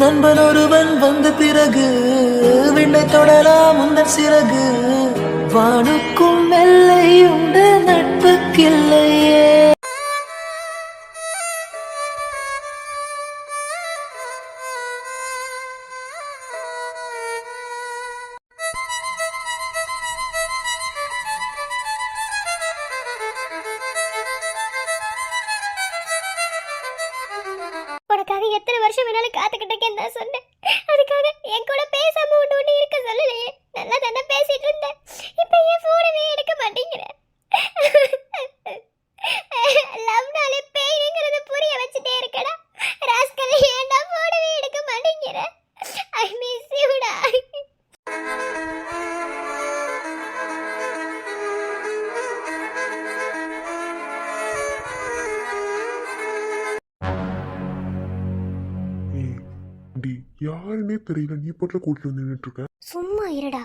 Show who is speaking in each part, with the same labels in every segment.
Speaker 1: நண்பன் ஒருவன் வந்த பிறகு விண்ணை தொடலாம் உந்தன் சிறகு. வானுக்கும் எல்லை உண்டு நட்புக்கில்லையே.
Speaker 2: உனக்காக எத்தனை வருஷம் வேணாலும் காத்துக்கிட்டு இருக்கேன் தான் சொன்னேன். அதுக்காக என் கூட பேசாம ஒன்று இருக்க சொல்லலையே. நல்லா தானே பேசிட்டு இருந்தேன். இப்போ என் போனவே எடுக்க மாட்டேங்கிற. லவ்னாலே பெயினுங்கிறத புரிய வச்சுட்டே இருக்கடா. ராஸ்கல் ஏன்டா போனவே எடுக்க மாட்டேங்கிற? ஐ மிஸ் யூடா.
Speaker 3: யாருன்னே தெரியல, நீ போட்டுல கூட்டிட்டு வந்து நின்றுட்டு இருக்க.
Speaker 2: சும்மா இருடா.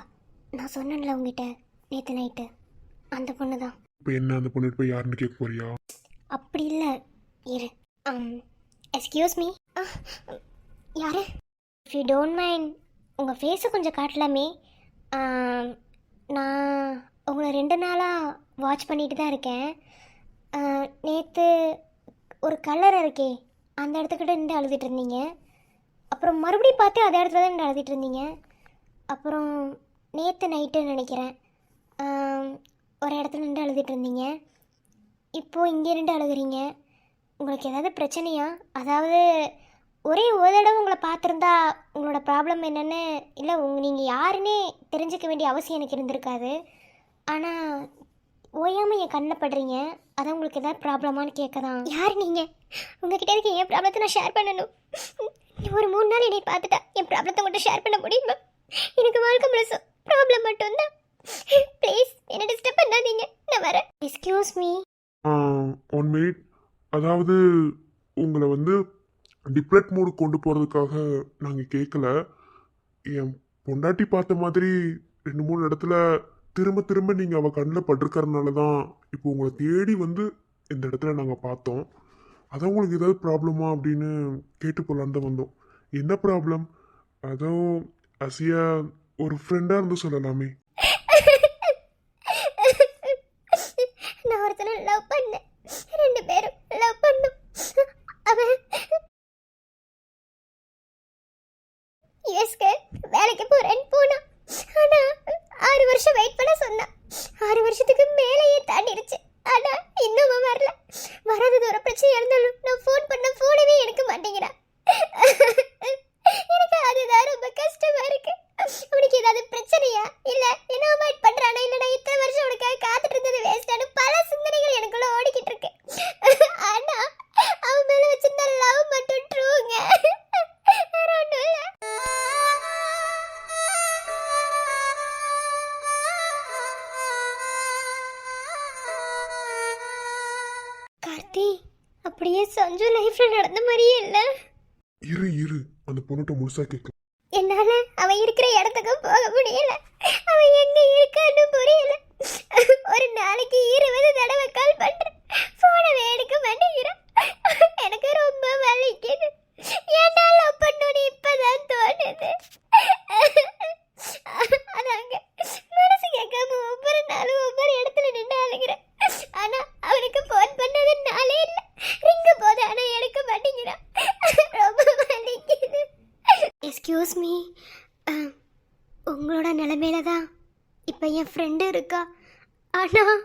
Speaker 2: நான் சொன்னேன்ல உங்ககிட்ட நேற்று நைட்டு அந்த பொண்ணு தான்.
Speaker 3: இப்போ என்ன அந்த பொண்ணு போய் யாருன்னு கேட்க போறியா?
Speaker 2: அப்படி இல்லை, இரு. Excuse me. யாரு? இஃப் யூ டோன்ட் மைண்ட் உங்கள் ஃபேஸை கொஞ்சம் காட்டலாமே. நான் உங்களை 2 நாளாக வாட்ச் பண்ணிட்டு தான் இருக்கேன். நேற்று ஒரு கலர் இருக்கே அந்த இடத்துக்கிட்ட நின்று அழுதுட்டு இருந்தீங்க. அப்புறம் மறுபடியும் பார்த்து அதே இடத்துல தான் நின்று அழுதுட்டு இருந்தீங்க. அப்புறம் நேற்று நைட்டு நினைக்கிறேன் ஒரு இடத்துல நின்று அழுதுட்டு இருந்தீங்க. இப்போது இங்கே நின்று அழுகுறீங்க. உங்களுக்கு ஏதாவது பிரச்சனையா? அதாவது ஒரே ஒரு தடவை உங்களை பார்த்துருந்தா உங்களோட ப்ராப்ளம் என்னென்னு இல்லை நீங்கள் யாருன்னே தெரிஞ்சுக்க வேண்டிய அவசியம் எனக்கு இருந்திருக்காது. ஆனால் ஓயாமல் என் கண்ணில் படுறீங்க. அதான் உங்களுக்கு ஏதாவது ப்ராப்ளமானு கேட்க தான். யார் நீங்கள்? உங்ககிட்ட இருக்க என் ப்ராப்ளத்தை நான் ஷேர் பண்ணணும். ஒரு 3 நாள் என்னை பார்த்துட்டா என் ப்ராப்ளத்தை மட்டும் ஷேர் பண்ண முடியுமா? எனக்கு வாழ்க்கை முழுசும் ப்ராப்ளம் மட்டும்தான். ப்ளீஸ் என்ன டிஸ்டர்ப் பண்ணாதீங்க, நான் வரேன். Excuse me.
Speaker 3: 1 மினிட். அதாவது உங்களை வந்து டிப்ரெட் மூடு கொண்டு போகிறதுக்காக நாங்கள் கேட்கல. என் பொண்டாட்டி பார்த்த மாதிரி 2-3 இடத்துல திரும்ப திரும்ப நீங்கள் அவள் கண்ணில் பட்டிருக்கறதுனால தான் இப்போ உங்களை தேடி வந்து இந்த இடத்துல நாங்கள் பார்த்தோம். அதான் உங்களுக்கு ஏதாவது ப்ராப்ளமா அப்படின்னு கேட்டு போகலான்னு தான் வந்தோம். என்ன ப்ராப்ளம்? அதுவும் அசியா ஒரு ஃப்ரெண்டாக இருந்து சொல்லலாமே.
Speaker 2: நான் ஒருத்தனை லவ் பண்ணேன். 2 பேரும் லவ் பண்ணோம். அவன் யுஎஸ்க்கு வேலைக்கு போறேன்னு போனான். ஆனா 6 வருஷம் வெயிட் பண்ண சொன்னான். 6 வருஷத்துக்கு மேலேயே தாண்டிடுச்சு. ஆனா இன்னும் வரல. வராதது ஒரு பிரச்சனை இருந்தாலும் நான் ஃபோன் பண்ண ஃபோனவே எடுக்க மாட்டேங்கிறான். எனக்கு அதுதான் ரொம்ப கஷ்டமா இருக்கு. உனக்கு ஏதாவது பிரச்சனையா? இல்ல என்ன அவாய்ட் பண்றானா? இல்ல நான் இத்தனை வருஷம் உனக்காக காத்துட்டு இருந்தது வேஸ்டானு பல சிந்தனைகள் எனக்குள்ள ஓடிக்கிட்டு இருக்கு. ஆனா அவன் மேல வச்சிருந்த லவ் மட்டும் ட்ரூங்க. வேற ஒண்ணும் இல்ல. கார்த்தி, அப்படியே சஞ்சு லைஃப்ல நடந்த மாதிரியே இல்ல.
Speaker 3: இரு அந்த பொண்ணுகிட்ட முழுசா கேட்க.
Speaker 2: என்னால அவன் இருக்கிற இடத்துக்கு போக முடியல. அவன் எங்க இருக்கான்னு புரியல. ஒரு நாளைக்கு 20 தடவை கால் பண்றேன், போனவே எடுக்க மாட்டேங்கிறான். எனக்கு ரொம்ப வலிக்குது. ஏன்டா லவ் பண்ணணும்னு இப்பதான் தோணுது. அதாங்க மனசு கேட்காம ஒவ்வொரு நாளும் ஒவ்வொரு இடத்துல நின்று அழுகிறேன். ஆனா அவனுக்கு போன் பண்ணது நாளே இல்லை. ரிங்க போது ஆனா எடுக்க மாட்டேங்கிறான். ரொம்ப வலிக்குது. Excuse me. உங்களோட நிலைமையில தான் இப்போ என் ஃப்ரெண்டு இருக்கா. ஆனால்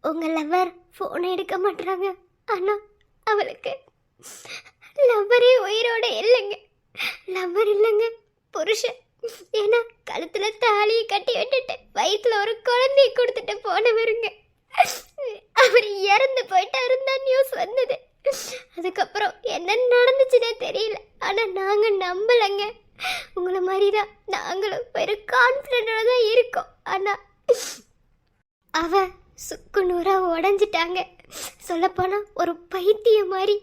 Speaker 2: உங்கள் லவ்வர் ஃபோனை எடுக்க மாட்டுறாங்க. ஆனால் அவளுக்கு லவ்வரே உயிரோட இல்லைங்க. லவ்வர் இல்லைங்க, புருஷன். ஏன்னா கழுத்தில் தாலியை கட்டி விட்டுட்டு வயிற்றுல ஒரு குழந்தைய கொடுத்துட்டு போனவருங்க. அவர் இறந்து போயிட்டாருன்னு தான் நியூஸ் வந்தது. அதுக்கப்புறம் என்ன நடந்துச்சுன்னே தெரியல. ஆனால் நாங்கள் நம்பலைங்க. உங்களை மாதிரி தான் நாங்களும் ஒரு கான்ஃபிடென்ட்டோட தான் இருக்கோம். ஆனால் அவ சுக்கு நூறாக உடஞ்சிட்டாங்க. சொல்லப்போனால் ஒரு பைத்தியம் மாதிரி.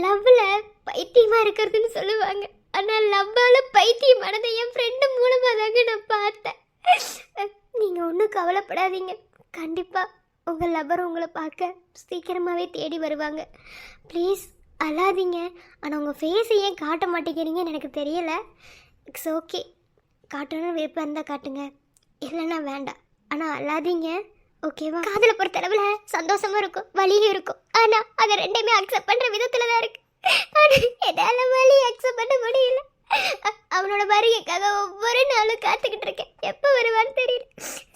Speaker 2: லவ்வில் பைத்தியமாக இருக்கிறதுன்னு சொல்லுவாங்க. ஆனால் லவ்வால் பைத்தியமானதை என் ஃப்ரெண்டு மூலமாக தாங்க நான் பார்த்தேன். நீங்கள் ஒன்றும் கவலைப்படாதீங்க. கண்டிப்பாக உங்கள் லவ்வர் உங்களை பார்க்க சீக்கிரமாகவே தேடி வருவாங்க. ப்ளீஸ் அழாதீங்க. ஆனால் உங்கள் ஃபேஸை ஏன் காட்ட மாட்டேங்கிறீங்கன்னு எனக்கு தெரியல. இட்ஸ் ஓகே, காட்டணும்னு விருப்பம் இருந்தால் காட்டுங்க, இல்லைன்னா வேண்டாம். ஆனால் அழாதீங்க, ஓகேவா? காதலை பொறுத்தளவில் சந்தோஷமும் இருக்கும் வலியும் இருக்கும். ஆனால் அதை ரெண்டையுமே அக்செப்ட் பண்ணுற விதத்தில் தான் இருக்கு. ஆனால் என்னால் வலி அக்செப்ட் பண்ண முடியல. அவனோட வருகைக்காக ஒவ்வொரு நாளும் காத்துக்கிட்டு இருக்கேன். எப்போ வருவான்னு தெரியல.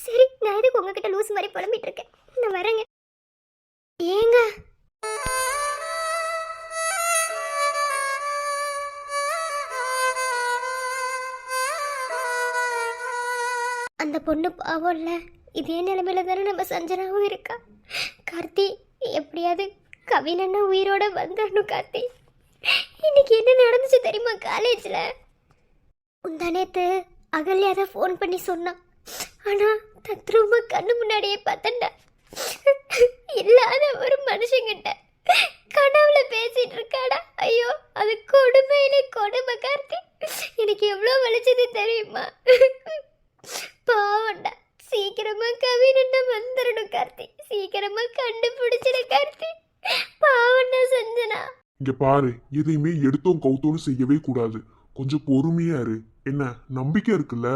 Speaker 2: சரி, நான் எதுக்கு உங்ககிட்ட லூஸ் மாதிரி புலம்பிட்டு இருக்கேன். நான் வரேங்க. ஏங்க அந்த பொண்ணு பாவம்ல, இதே நிலைமையில தானே நம்ம சஞ்சனாவும் இருக்கா. கார்த்தி, எப்படியாவது கவினன்னா உயிரோட வந்துடணும் கார்த்தி. இன்னைக்கு என்ன நடந்துச்சு தெரியுமா காலேஜில்? முந்தானேத்து அகல்யா தான் ஃபோன் பண்ணி சொன்னான். ஆனால் தத்ரூபமா கண்ணு முன்னாடியே பார்த்தேன்டா, இல்லாத ஒரு மனுஷங்கிட்ட கனவுல பேசிட்டு இருக்காடா. ஐயோ, அது கொடுமையிலே கொடுமை கார்த்தி. எனக்கு எவ்வளோ வலிச்சது தெரியுமா? பாவண்டா. சீக்கிரமா கவினன்னா வந்துடணும் கார்த்தி, சீக்கிரமா கண்டுபிடிச்சிட கார்த்தி. பாவண்டா சஞ்சனா.
Speaker 3: இங்க பாரு, எதையுமே எடுத்தோம் கவுத்தோன்னு செய்யவே கூடாது. கொஞ்சம் பொறுமையா இரு. என்ன, நம்பிக்கை இருக்குல்ல?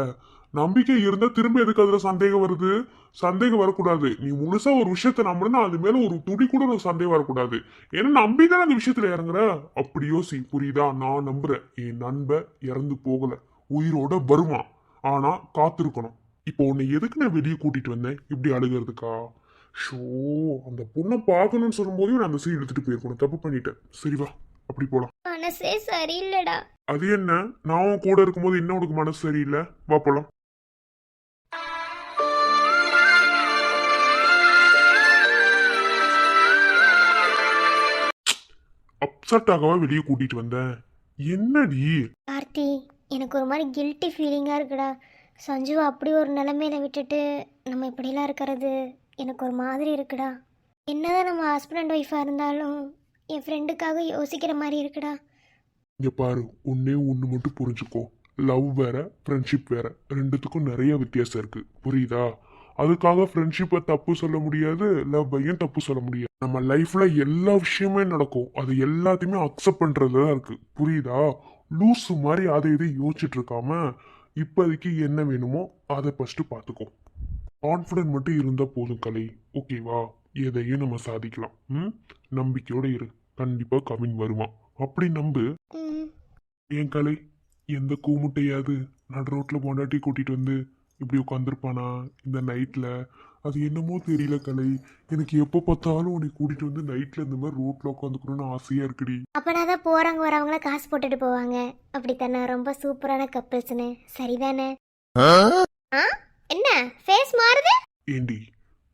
Speaker 3: நம்பிக்கை இருந்தா திரும்ப எதுக்கு அதுல சந்தேகம் வருது? சந்தேகம் வரக்கூடாது. நீ முழுசா ஒரு விஷயத்த நம்புனா அது மேல ஒரு துடி கூட ஒரு சந்தேகம் வரக்கூடாது. ஏன்னா நம்பிதான் அந்த விஷயத்துல இறங்குற. அப்படி யோசி, புரியுதா? நான் நம்புறேன், என் நண்பன் இறந்து போகல, உயிரோட வருவான். ஆனா காத்திருக்கணும். இப்போ உன்னை எதுக்கு நான் வெளியே கூட்டிட்டு வந்தேன்? இப்படி அழுகிறதுக்கா? ஷோ, அந்த பொண்ணை பார்க்கணும்னு சொல்லும் போதே நான் அந்த சீன் எடுத்துட்டு போயிருக்கணும். தப்பு பண்ணிட்டேன். சரி வா, அப்படி போலாம்.
Speaker 2: மனசே சரியில்லடா.
Speaker 3: அது என்ன, நான் உன் கூட இருக்கும்போது என்ன உனக்கு மனசு சரியில்லை? வா போலாம். அப்செட் ஆகவா வெளியே கூட்டிட்டு வந்தேன்? என்னடி?
Speaker 2: கார்த்தி, எனக்கு ஒரு மாதிரி கில்ட்டி ஃபீலிங்காக இருக்குடா. சஞ்சுவை அப்படி ஒரு நிலைமையில விட்டுட்டு நம்ம இப்படிலாம் இருக்கிறது எனக்கு ஒரு மாதிரி இருக்குடா. என்னதான் நம்ம ஹஸ்பண்ட் அண்ட் ஒய்ஃபாக இருந்தாலும் என் ஃப்ரெண்டுக்காக யோசிக்கிற மாதிரி இருக்குடா.
Speaker 3: இங்க பாரு, ஒன்னே ஒன்று மட்டும் புரிஞ்சுக்கோ. லவ் வேற, ஃப்ரெண்ட்ஷிப் வேற. ரெண்டுத்துக்கும் நிறைய வித்தியாசம் இருக்கு, புரியுதா? அதுக்காக ஃப்ரெண்ட்ஷிப்பை தப்பு சொல்ல முடியாது, லவ்வையும் தப்பு சொல்ல முடியாது. நம்ம லைஃப்ல எல்லா விஷயமே நடக்கும், அது எல்லாத்தையுமே அக்செப்ட் பண்றதுல தான் இருக்கு, புரியுதா? லூசு மாதிரி அதை இதை யோசிச்சுட்டு இருக்காம இப்போதைக்கு என்ன வேணுமோ அதை ஃபர்ஸ்ட் பார்த்துக்கோ. கான்ஃபிடென்ட் மட்டும் இருந்தால் போதும் கலை, ஓகேவா? எதையும் நம்ம சாதிக்கலாம். நம்பிக்கையோட இரு, கண்டிப்பா கவின் வருவான். அப்படி நம்பு. ஏன் கலை, எந்த கூமுட்டையாவது நடு ரோட்ல பொண்டாட்டி கூட்டிட்டு வந்து இப்படி உட்காந்துருப்பானா இந்த நைட்ல? அது என்னமோ தெரியல கலை, எனக்கு எப்போ பார்த்தாலும் உன்னை கூட்டிட்டு வந்து நைட்ல இந்த மாதிரி ரோட்ல உட்காந்துக்கணும்னு ஆசையா இருக்குடி.
Speaker 2: அப்பனா தான் போறவங்க வரவங்கள காசு போட்டுட்டு போவாங்க. அப்படித்தானே? ரொம்ப சூப்பரான கப்பிள்ஸ்னு, சரிதானே? என்ன ஃபேஸ் மாறுது?
Speaker 3: ஏண்டி,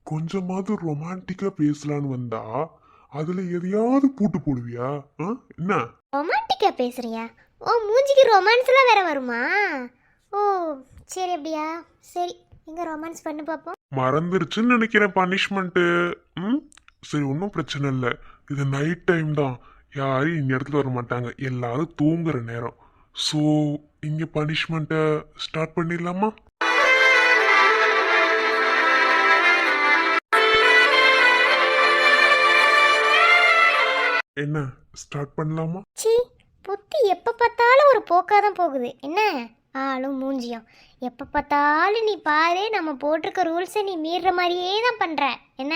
Speaker 3: கொஞ்சமாவது ரொமான்டிக்கா பேசலான்னு வந்தா அதுல எதையாவது பூட்டு போடுவியா? என்ன
Speaker 2: ரொமான்டிக்கா பேசுறியா? ஓ, மூஞ்சிக்கு ரொமான்ஸ்லாம் வேற வருமா? ஓ சரி, அப்படியா? சரி, எங்க ரொமான்ஸ் பண்ணு பார்ப்போம்.
Speaker 3: மறந்துருச்சுன்னு நினைக்கிறேன் பனிஷ்மெண்ட்டு. சரி, ஒன்றும் பிரச்சனை இல்லை. இது நைட் டைம் தான், யாரும் இந்த இடத்துல வர மாட்டாங்க, எல்லாரும் தூங்குற நேரம். ஸோ இங்கே பனிஷ்மெண்ட்டை ஸ்டார்ட் பண்ணிடலாமா? என்ன, ஸ்டார்ட் பண்ணலாமா?
Speaker 2: சி, புத்தி எப்போ பார்த்தாலும் ஒரு போக்காதான் போகுது. என்ன ஆளும் மூஞ்சியும், எப்போ பார்த்தாலும் நீ பாரு, நம்ம போட்டிருக்க ரூல்ஸை நீ மீறுற மாதிரியே தான் பண்ணுற. என்ன,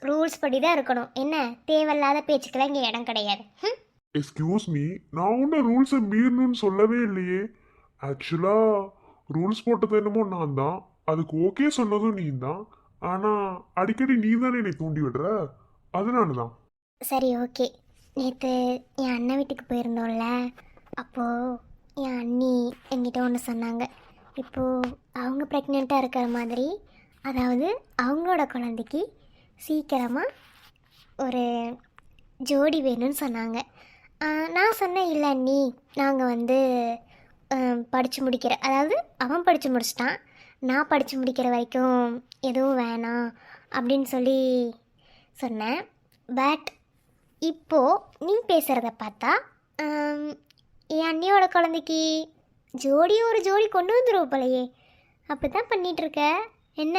Speaker 2: ரூல்ஸ் படி தான் இருக்கணும். என்ன, தேவையில்லாத பேச்சுக்கெல்லாம் இங்கே இடம் கிடையாது.
Speaker 3: எக்ஸ்கியூஸ் மீ, நான் ஒன்றும் ரூல்ஸை மீறணும்னு சொல்லவே இல்லையே. ஆக்சுவலாக ரூல்ஸ் போட்டது என்னமோ நான் தான், அதுக்கு ஓகே சொன்னதும் நீ தான். ஆனால் அடிக்கடி நீ தானே என்னை தூண்டி விடுற, அதனால தான்.
Speaker 2: சரி, ஓகே. நேற்று என் அண்ணன் வீட்டுக்கு போயிருந்தோம்ல, அப்போது என் அண்ணி என்கிட்ட ஒன்று சொன்னாங்க. இப்போது அவங்க ப்ரெக்னெண்ட்டாக இருக்கிற மாதிரி, அதாவது அவங்களோட குழந்தைக்கு சீக்கிரமாக ஒரு ஜோடி வேணும்னு சொன்னாங்க. நான் சொன்னேன், இல்லை அண்ணி, நாங்கள் படித்து முடிக்கிற, அதாவது அவன் படித்து முடிச்சிட்டான், நான் படித்து முடிக்கிற வரைக்கும் எதுவும் வேணாம் அப்படின்னு சொல்லி சொன்னேன். பட் இப்போது நீ பேசுகிறத பார்த்தா என் அண்ணியோட குழந்தைக்கு ஒரு ஜோடி கொண்டு வந்துடுவோம் போலையே. அப்படி தான் பண்ணிகிட்ருக்க. என்ன,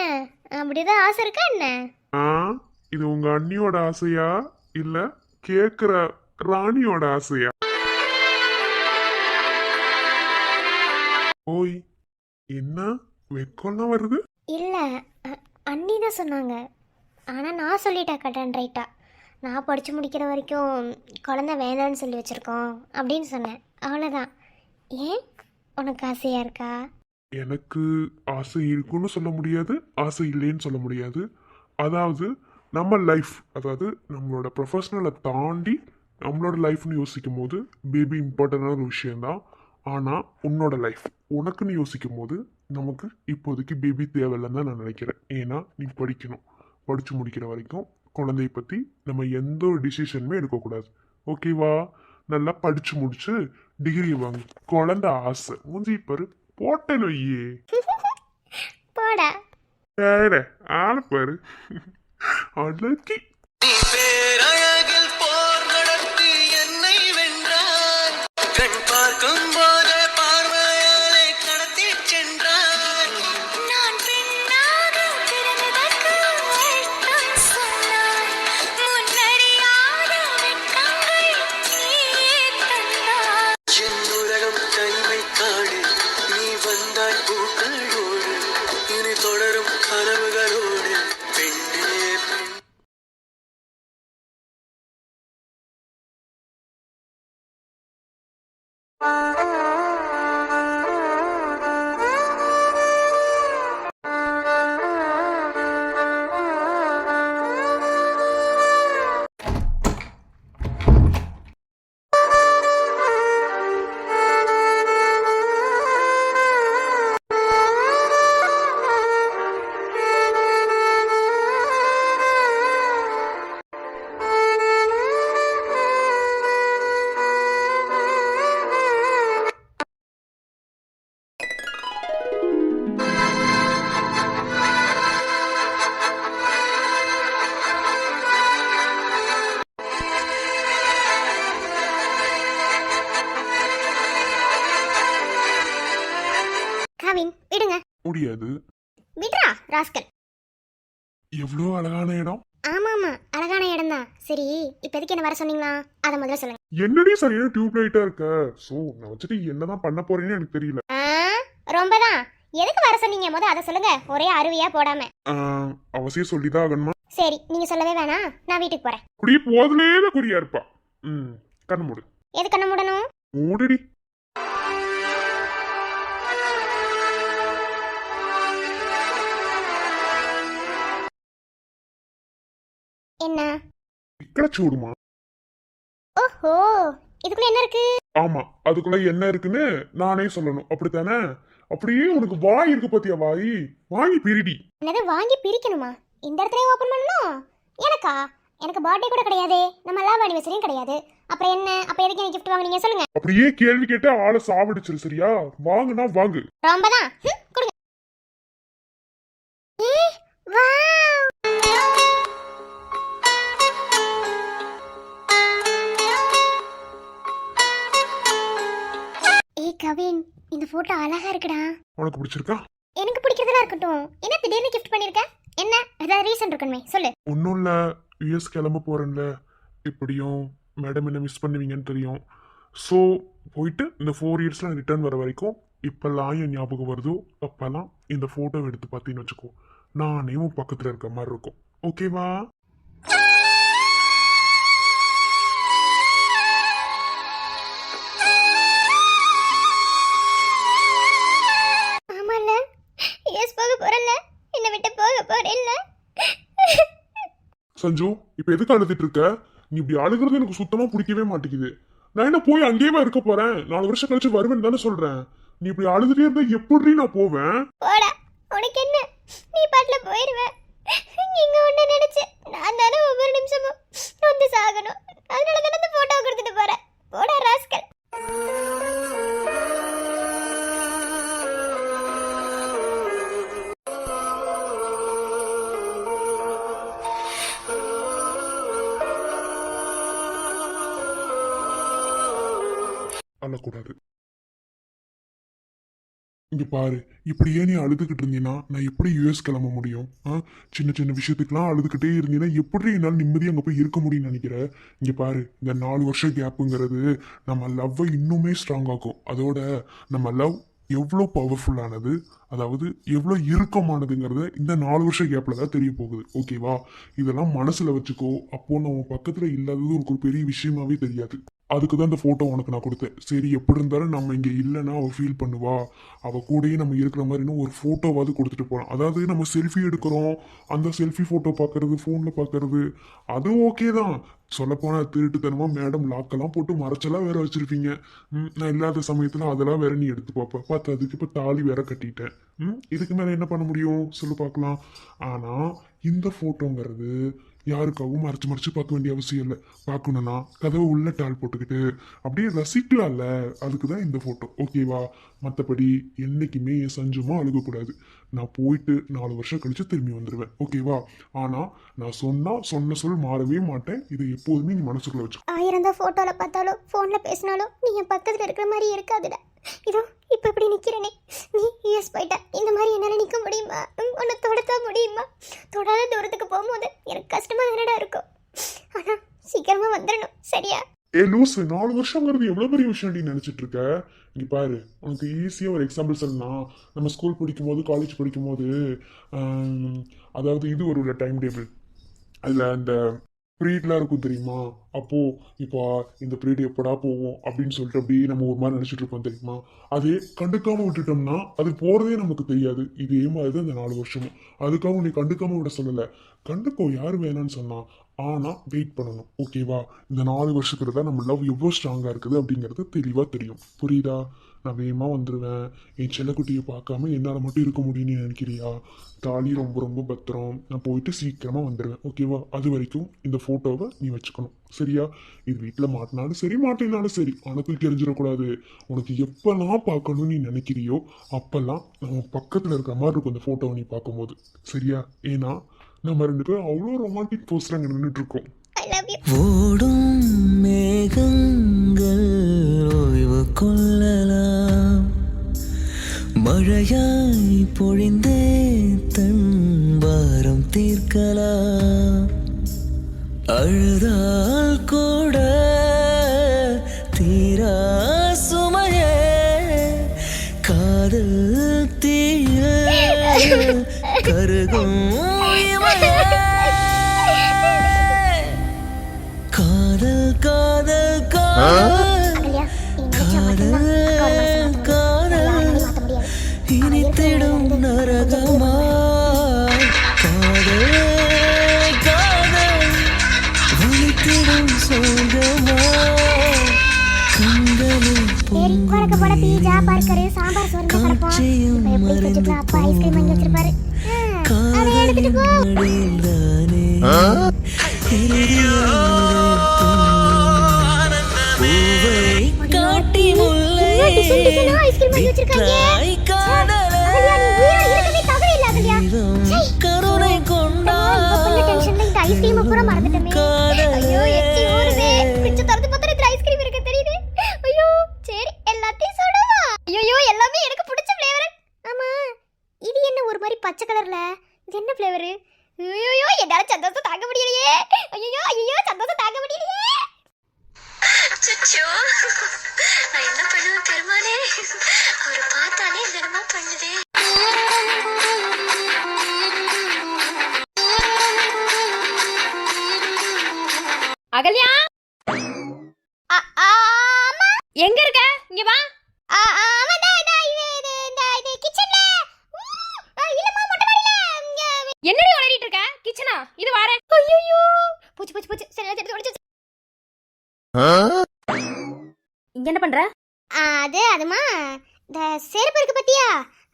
Speaker 2: அப்படிதான் ஆசை இருக்கா என்ன?
Speaker 3: இது உங்க அண்ணியோட ஆசையா இல்ல கேக்குற ராணியோட ஆசையா? ஓய், என்ன வெக்கம்லாம் வருது?
Speaker 2: இல்லை, அண்ணி தான் சொன்னாங்க. ஆனால் நான் சொல்லிட்டேன் கட்டன் ரைட்டா. நான் படித்து முடிக்கிற வரைக்கும் குழந்த வேணான்னு சொல்லி வச்சுருக்கோம் அப்படின்னு சொன்னேன். அவ்வளோதான். ஏன் உனக்கு ஆசையாக இருக்கா?
Speaker 3: எனக்கு ஆசை இருக்குன்னு சொல்ல முடியாது, ஆசை இல்லைன்னு சொல்ல முடியாது. அதாவது நம்ம லைஃப், அதாவது நம்மளோட ப்ரொஃபஷனலை தாண்டி நம்மளோட லைஃப்னு யோசிக்கும் போது பேபி இம்பார்ட்டண்டான ஒரு விஷயந்தான். ஆனால் உன்னோட லைஃப் உனக்குன்னு யோசிக்கும் போது நமக்கு இப்போதைக்கு பேபி தேவையில்லைன்னு தான் நான் நினைக்கிறேன். ஏன்னா நீ படிக்கணும், படித்து முடிக்கிற வரைக்கும் குழந்தைய பற்றி நம்ம எந்த ஒரு டிசிஷனுமே எடுக்கக்கூடாது. ஓகேவா? நல்லா படித்து முடிச்சு டிகிரி வாங்க. குழந்தை ஆசை மூஞ்சி பாரு, போட்டேன் வையே.
Speaker 2: போடா.
Speaker 3: வேற ஆளு பாரு, அழகி.
Speaker 1: நீ பேரழகில் போர் நடத்தி என்னை வென்றாய். கண் பார்க்கும் போதே பார்வையாலே கடத்தி சென்றாய். நான் பெண்ணாக பிறந்ததற்கு வெட்கம் சொன்னாய். முன்னறியாத வெட்கங்கள் நீயே தந்தாய். என் உலகம் தனிமை காடு, நீ வந்தாய் பூக்களோடு, இனி தொடரும் கனவுகளோடு. பெண்ணே பெண்.
Speaker 2: கவின் விடுங்க.
Speaker 3: முடியாது.
Speaker 2: விடுறா ராஸ்கல்.
Speaker 3: எவ்வளோ அழகான இடம்.
Speaker 2: ஆமாம், அழகான இடம் தான். சரி, இப்போ எதுக்கு என்ன வர சொன்னீங்களா? அதை முதல்ல சொல்லுங்க.
Speaker 3: என்னடி சரியான டியூப் லைட்டா இருக்க? ஸோ நான் வச்சுட்டு என்னதான் பண்ண போறேன்னு எனக்கு தெரியல.
Speaker 2: ரொம்ப தான். எதுக்கு வர சொன்னீங்க முத அதை சொல்லுங்க, ஒரே அருவியா போடாம.
Speaker 3: அவசியம் சொல்லிதான் ஆகணுமா?
Speaker 2: சரி, நீங்க சொல்லவே வேணாம், நான் வீட்டுக்கு போறேன்.
Speaker 3: அப்படியே போதுலேயே குறியா இருப்பா. கண்ணு மூடு.
Speaker 2: எது கண்ண மூடணும்?
Speaker 3: மூடுடி.
Speaker 2: என்ன?
Speaker 3: இக்கட சூடுமா?
Speaker 2: ஓஹோ, இதுக்குள்ள என்ன இருக்கு?
Speaker 3: ஆமா, அதுக்குள்ள என்ன இருக்குன்னு நானே சொல்லணும், அப்படித்தானே? அப்படியே உனக்கு வாய் இருக்கு பாத்தியா? வாய் பிரிடி.
Speaker 2: என்னது வாங்கி பிரிக்கணுமா? இந்த இடத்துல ஓபன் பண்ணணும்? எனக்கா? எனக்கு பர்த்டே கூட கிடையாது, நம்ம லவ் அனிவர்சரியும் கிடையாது. அப்புறம் என்ன? அப்ப எதுக்கு எனக்கு gift வாங்குனீங்க சொல்லுங்க.
Speaker 3: அப்படியே கேள்வி கேட்டு ஆளை சாவடிச்சிரு, சரியா? வாங்குனா வாங்கு.
Speaker 2: ரொம்ப தான். கொடுங்க. வாவ். கவின், இந்த போட்டோ அழகா இருக்குடா.
Speaker 3: உனக்கு பிடிச்சிருக்கா?
Speaker 2: எனக்கு பிடிக்கிறதெல்லாம் இருக்கட்டும். என்ன திடீர்னு gift பண்ணிருக்க? என்ன ஏதாவது ரீசன் இருக்கணுமே, சொல்லு.
Speaker 3: ஒன்றும் இல்லை, யூஎஸ் கிளம்ப போறேன்ல, எப்படியும் மேடம் என்ன மிஸ் பண்ணுவீங்கன்னு தெரியும். ஸோ போயிட்டு இந்த 4 இயர்ஸ்ல ரிட்டர்ன் வர வரைக்கும் இப்பெல்லாம் என் ஞாபகம் வருதோ அப்பெல்லாம் இந்த ஃபோட்டோவை எடுத்து பார்த்தீங்கன்னு வச்சுக்கோ, நானே உன் பக்கத்தில் இருக்க மாதிரி இருக்கும். ஓகேவா? சஞ்சு, இப்ப எதுக்கு அழுதுட்டு இருக்க? நீ இப்படி அழுகிறது எனக்கு சுத்தமா பிடிக்கவே மாட்டேங்குது. நான் என்ன போய் அங்கேயே இருக்க போறேன்? 4 வருஷம் கழிச்சு வருவேன்னு தானே சொல்றேன். நீ இப்படி அழுதுட்டே இருந்தா எப்படி நான் போவேன்?
Speaker 2: போடா, உனக்கு என்ன? நீ பாட்டுல போயிருவ. நீங்க ஒண்ணு நினைச்சு நான் தானே ஒவ்வொரு நிமிஷமும் வந்து சாகணும். அதனால தானே இந்த போட்டோ கொடுத்துட்டு போறேன். போடா ராஸ்கல்.
Speaker 3: அழக்கூடாது. இங்க பாரு, இப்படியே நீ அழுதுகிட்டு இருந்தீன்னா நான் எப்படி யூஎஸ் கிளம்ப முடியும்? சின்ன சின்ன விஷயத்துக்குலாம் அழுதுகிட்டே இருந்தீங்கன்னா எப்படி என்னால் நிம்மதியாக அங்கே போய் இருக்க முடியும்னு நினைக்கிறேன்? இங்க பாரு, இந்த 4 வருஷம் கேப்புங்கிறது நம்ம லவ்வை இன்னுமே ஸ்ட்ராங் ஆக்கும். அதோட நம்ம லவ் எவ்வளோ பவர்ஃபுல்லானது, அதாவது எவ்வளோ இறுக்கமானதுங்கிறத இந்த 4 வருஷம் கேப்பில் தான் தெரிய போகுது. ஓகேவா? இதெல்லாம் மனசில் வச்சுக்கோ. அப்போ நம்ம பக்கத்தில் இல்லாதது உனக்கு ஒரு பெரிய விஷயமாவே தெரியாது. அதுக்கு தான் இந்த ஃபோட்டோ உனக்கு நான் கொடுத்தேன். சரி, எப்படி இருந்தாலும் நம்ம இங்கே இல்லைன்னா அவள் ஃபீல் பண்ணுவா, அவள் கூடயே நம்ம இருக்கிற மாதிரின்னு ஒரு ஃபோட்டோவாவது கொடுத்துட்டு போகலாம். அதாவது நம்ம செல்ஃபி எடுக்கிறோம், அந்த செல்ஃபி ஃபோட்டோ பார்க்கறது, ஃபோனில் பார்க்கறது அது ஓகே தான். சொல்லப்போனால் திருட்டுத்தனமாக மேடம் லாக்கெல்லாம் போட்டு மறைச்செல்லாம் வேற வச்சிருப்பீங்க. நான் இல்லாத சமயத்தில் அதெல்லாம் வேற நீ எடுத்து பார்ப்பேன். பார்த்து அதுக்கு இப்போ தாலி வேற கட்டிட்டேன். இதுக்கு மேலே என்ன பண்ண முடியும் சொல்லு பார்க்கலாம். ஆனால் இந்த ஃபோட்டோங்கிறது யாருக்காகவும் மறைச்சு மறைச்சு பார்க்க வேண்டிய அவசியம் இல்லை. பார்க்கணும்னா கதவை உள்ள டால் போட்டுக்கிட்டு அப்படியே ரசிக்கலாம்ல, அதுக்கு தான் இந்த ஃபோட்டோ. ஓகேவா? மற்றபடி என்றைக்குமே என் சஞ்சுமா அழுகக்கூடாது. நான் போயிட்டு 4 வருஷம் கழிச்சு திரும்பி வந்துடுவேன். ஓகேவா? ஆனால் நான் சொன்ன சொல் மாறவே மாட்டேன். இதை எப்போதுமே நீ மனசுக்குள்ள வச்சு.
Speaker 2: 1000 தான் ஃபோட்டோவில் பார்த்தாலும் ஃபோனில் பேசினாலும் நீ என் பக்கத்தில் இருக்கிற மாதிரி இருக்காதுடா. இதோ இப்போ இப்படி நிற்கிறேனே, நீ யூஎஸ் போயிட்ட, இந்த மாதிரி என்னால் நிற்க முடியுமா? உன்னை தொடத்தான் முடியுமா? தொடாத தூரத்துக்கு போகும்போது எனக்கு கஷ்டமாக என்னடா இருக்கும். ஆனால் சீக்கிரமாக வந்துடணும், சரியா?
Speaker 3: லூசு, 4 வருஷங்கிறது எவ்வளோ பெரிய விஷயம் நீ நினச்சிட்டு இருக்க? இங்கே பாரு, உனக்கு ஈஸியாக ஒரு எக்ஸாம்பிள் சொல்லலாம். நம்ம ஸ்கூல் படிக்கும்போது, காலேஜ் படிக்கும்போது, அதாவது இது ஒரு டைம் டேபிள், அதில் அந்த ப்ரீட்லாம் இருக்கும் தெரியுமா? அப்போது இப்போ இந்த ப்ரீட் எப்படா போவோம் அப்படின்னு சொல்லிட்டு அப்படியே நம்ம ஒரு மாதிரி நினச்சிட்டு இருப்போம் தெரியுமா? அதே கண்டுக்காமல் விட்டுட்டோம்னா அது போகிறதே நமக்கு தெரியாது. இதே மாதிரி தான் இந்த 4 வருஷமும். அதுக்காக நீ கண்டுக்காமல் விட சொல்லலை, கண்டுக்கோ, யார் வேணான்னு சொன்னா. ஆனால் வெயிட் பண்ணணும். ஓகேவா? இந்த 4 வருஷத்துல தான் நம்ம லவ் எவ்வளோ ஸ்ட்ராங்காக இருக்குது அப்படிங்கிறது தெளிவாக தெரியும். புரியுதா? நான் வேகமாக வந்துடுவேன். என் செல்லக்குட்டியை பார்க்காம என்னால் மட்டும் இருக்க முடியும்னு நினைக்கிறியா? தாலி ரொம்ப ரொம்ப பத்திரம். நான் போயிட்டு சீக்கிரமாக வந்துடுவேன். ஓகேவா? அது வரைக்கும் இந்த ஃபோட்டோவை நீ வச்சுக்கணும். சரியா? இது வீட்டில் மாட்டினாலும் சரி, மாட்டினாலும் சரி, உனக்கு தெரிஞ்சிடக்கூடாது. உனக்கு எப்பெல்லாம் பார்க்கணும்னு நீ நினைக்கிறியோ அப்பெல்லாம் நம்ம பக்கத்தில் இருக்கிற மாதிரி இருக்கும் இந்த ஃபோட்டோவை நீ பார்க்கும்போது. சரியா? ஏன்னா நம்ம 2 பேரும் அவ்வளோ ரொமான்டிக் போஸ்டர் அங்கே நின்றுட்டு இருக்கோம்.
Speaker 1: ஓடும் மேகங்கள் ஓய்வு கொள்ளலாம், மழையாய் பொழிந்தே தன் பாரம் தீர்க்கலாம், அழுதால் கூட தீரா சுமையே காதல் தீய கருகும் காதல் காதல் காதல் காதல் இனித்திடும் நரகமா, காதல் காதல் வலித்திடும் சொர்க்கமா, கண்களில் காட்சியும் மறைந்து காட்டி முல்லை கருணை கொண்டா
Speaker 2: பச்சை கலர்ல இது என்ன ஃப்ளேவர்? ஐயோ என்னால சந்தோஷம் தாங்க முடியலையே. ஐயோ சந்தோஷம் தாங்க முடியலையே.
Speaker 4: அச்சோ, நான் என்ன பண்ணுவேன் பெருமானே? அவரை பார்த்தாலே என்னமா பண்ணுதே.
Speaker 5: அகல்யா, எங்க இருக்க? இங்க வா. என்னடி உளறிட்டு இருக்க? கிச்சனா? இது வார.
Speaker 2: ஐயோ போச்சு சரி எடுத்து ஒளிச்சு.
Speaker 5: இங்க என்ன பண்ற?
Speaker 2: அதுமா இந்த செருப்பு இருக்கு பத்தியா,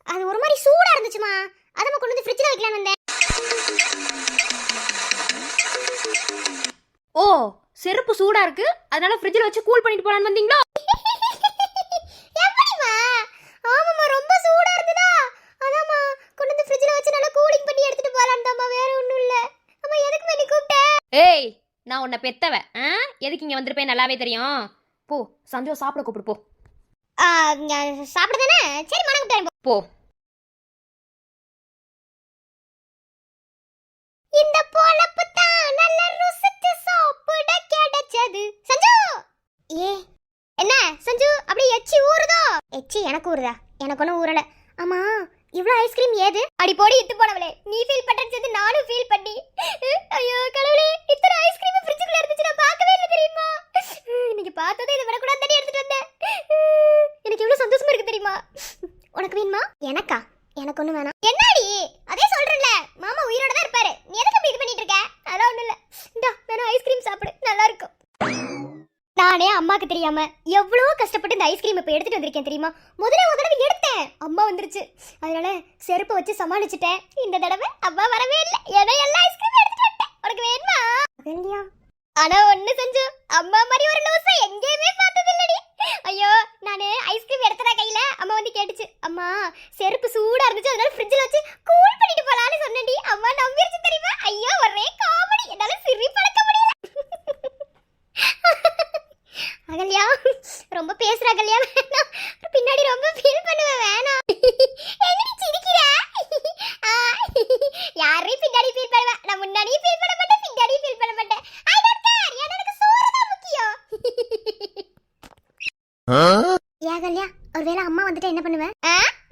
Speaker 2: அது ஒரு மாதிரி சூடா இருந்துச்சுமா, அதமா கொண்டு வந்து ஃப்ரிட்ஜ்ல வைக்கலாம்னு வந்தேன்.
Speaker 5: ஓ, செருப்பு சூடா இருக்கு, அதனால ஃப்ரிட்ஜ்ல வச்சு கூல் பண்ணிட்டு போலான்னு வந்தீங்களா?
Speaker 2: எப்படிமா? ஆமாமா, ரொம்ப சூடா இருந்ததா, அதாம்மா கொண்டு வந்து ஃப்ரிட்ஜ்ல வச்சு நல்லா கூலிங் பண்ணி எடுத்துட்டு போலான்னு தாம்மா, வேற ஒண்ணும் இல்ல. அம்மா எதுக்கு நீ கூப்பிட்ட?
Speaker 5: ஏய், நான் உன்னை பெத்தவ, எதுக்கு இங்க வந்திருப்பேன் நல்லாவே தெரியும். போ, சஞ்சோ சாப்பிட கூப்பிடு போ.
Speaker 2: சாப்பிடுதானே? சரி, மனம் கூப்பிட்டேன்.
Speaker 5: போ.
Speaker 2: இந்த பொழப்பு தான் நல்ல ருசிச்சு சாப்பிட கிடைச்சது. சஞ்சு ஏ என்ன சஞ்சு அப்படியே எச்சி ஊறுதோ? எச்சி எனக்கு ஊறுதா? எனக்கு ஒன்றும் ஊறல. ஆமா இவ்வளோ ஐஸ்கிரீம் ஏது? அடி போடி இத்து போனவளே, நீ ஃபீல் பண்றது நானும் ஃபீல் பண்ணி. ஐயோ கடவுளே, இத்தனை ஐஸ்கிரீம் ஃப்ரிட்ஜுக்குள்ள இருந்துச்சு, நான் பார்க்கவே இல்லை தெரியுமா? இன்னைக்கு பார்த்ததே இதை விடக்கூடாது தண்ணி எடுத்துட்டு வந்தேன். எனக்கு எவ்வளோ சந்தோஷமா இருக்கு தெரியுமா? உனக்கு வேணுமா? எனக்கா? எனக்கு ஒன்றும் வேணாம். என்னடி அதே சொல்றேன்ல, மாமா உயிரோட தான் இருப்பாரு, நீ எதுக்கு அப்படி இது பண்ணிட்டு இருக்க? அதெல்லாம் ஒன்றும் இல்லை. இந்தா வேணா ஐஸ்கிரீம் சாப்பிடு, நல்லா இருக்கும். நானே அம்மாக்கு தெரியாம எவ்வளோ கஷ்டப்பட்டு இந்த ஐஸ்கிரீம் இப்போ எடுத்துட்டு வந்திருக்கேன் தெரியுமா? முதல்ல ஒரு தடவை எடுத்தேன், அம்மா வந்துருச்சு, அதனால செருப்பை வச்சு சமாளிச்சுட்டேன். இந்த தடவை அம்மா வரவே இல்லை, ஏன்னா எல்லா ஐஸ்கிரீம் எடுத்துட்டு வந்துட்டேன். உனக்கு வேணுமா? இல்லையா? ஆனா ஒண்ணு செஞ்சு, அம்மா மாதிரி ஒரு லூசை எங்கேயுமே பார்த்தது இல்லடி. ஐயோ நானு ஐஸ்கிரீம் எடுத்ததா கையில, அம்மா வந்து கேட்டுச்சு, அம்மா செருப்பு சூடா இருந்துச்சு அதனால ஃப்ரிட்ஜில் வச்சு கூல் பண்ணிட்டு போலான்னு சொன்னடி. அம்மா நம்பிருச்சு தெரியுமா? ஐயோ ஒரே காமெடி, என்னால சிரி பழக்க முடியல. அகல்யா ரொம்ப பேசுற அகல்யா, வேணாம், பின்னாடி ரொம்ப ஃபீல் பண்ணுவேன், வேணாம். என்னடி சிரிக்கிற? யாரையும் பின்னாடி ஃபீல் பண்ணுவேன், நான் முன்னாடியும் ஃபீல் பண்ண மாட்டேன், பின்னாடியும் ஃபீல் பண்ண மாட்டேன். ஐ டோன்ட் கேர், எனக்கு சோறு தான் முக்கியம். அகல்யா ஒருவேளை அம்மா வந்துட்டு என்ன பண்ணுவேன்?